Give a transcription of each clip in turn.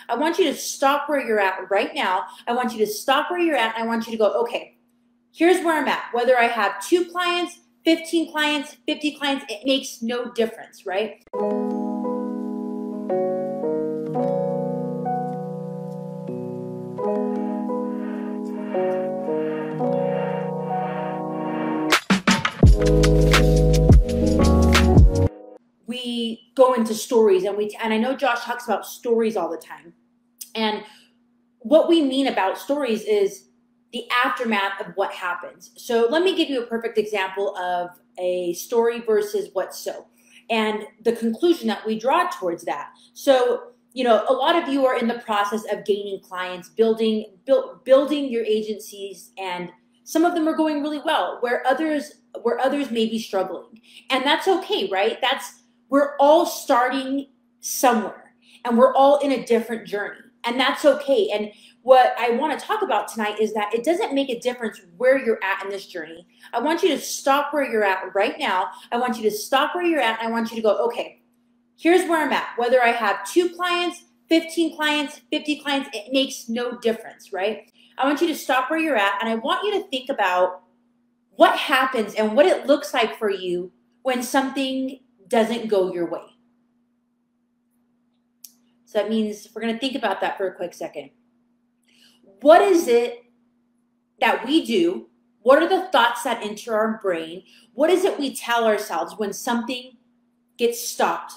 I want you to stop where you're at right now. I want you to stop where you're at. And I want you to go, okay, here's where I'm at. Whether I have 2 clients, 15 clients, 50 clients, it makes no difference, right? We go into stories, and I know Josh talks about stories all the time. And what we mean about stories is the aftermath of what happens. So let me give you a perfect example of a story versus what's so, and the conclusion that we draw towards that. So, a lot of you are in the process of gaining clients, building your agencies, and some of them are going really well, where others may be struggling. And that's okay, right? We're all starting somewhere, and we're all in a different journey, and that's okay. And what I want to talk about tonight is that it doesn't make a difference where you're at in this journey. I want you to stop where you're at right now. I want you to stop where you're at, and I want you to go, okay, here's where I'm at. Whether I have 2 clients, 15 clients, 50 clients, it makes no difference, right? I want you to stop where you're at, and I want you to think about what happens and what it looks like for you when something doesn't go your way. So that means we're going to think about that for a quick second. What is it that we do? What are the thoughts that enter our brain? What is it we tell ourselves when something gets stopped?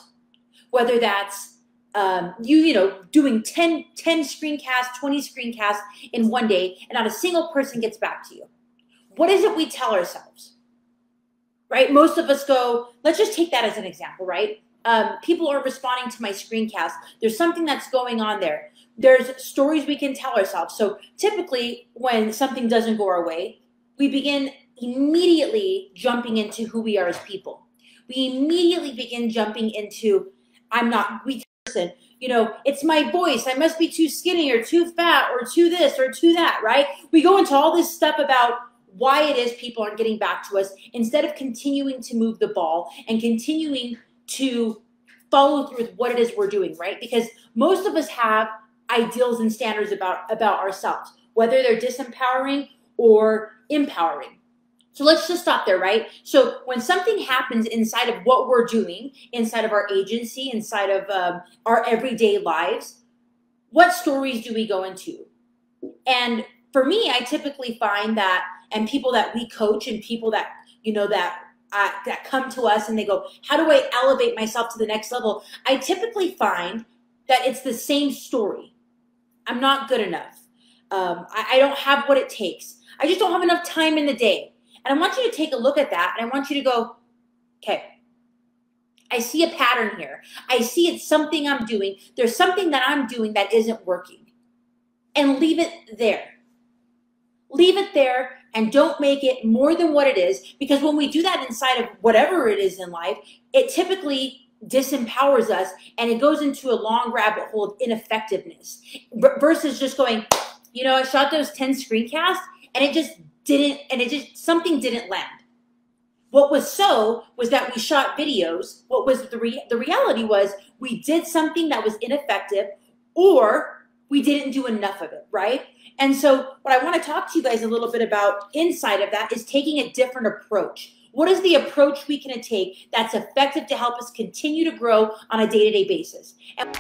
Whether that's doing 10 screencasts, 20 screencasts in one day, and not a single person gets back to you. What is it we tell ourselves? Right? Most of us go, let's just take that as an example, right? People are responding to my screencast. There's something that's going on there. There's stories we can tell ourselves. So typically when something doesn't go our way, we begin immediately jumping into who we are as people. We immediately begin jumping into, I'm not weak person. It's my voice. I must be too skinny or too fat or too this or too that, right? We go into all this stuff about why it is people aren't getting back to us, instead of continuing to move the ball and continuing to follow through with what it is we're doing, right? Because most of us have ideals and standards about ourselves, whether they're disempowering or empowering. So let's just stop there, right? So when something happens inside of what we're doing, inside of our agency, inside of our everyday lives, what stories do we go into? And for me, I typically find that, and people that we coach and people that, that come to us and they go, how do I elevate myself to the next level? I typically find that it's the same story. I'm not good enough. I don't have what it takes. I just don't have enough time in the day. And I want you to take a look at that, and I want you to go, okay, I see a pattern here. I see it's something I'm doing. There's something that I'm doing that isn't working. And leave it there. Leave it there and don't make it more than what it is, because when we do that inside of whatever it is in life, it typically disempowers us and it goes into a long rabbit hole of ineffectiveness versus just going, I shot those 10 screencasts and something didn't land. What was that we shot videos. What was the reality was we did something that was ineffective, or we didn't do enough of it, right? And so what I want to talk to you guys a little bit about inside of that is taking a different approach. What is the approach we can take that's effective to help us continue to grow on a day-to-day basis? And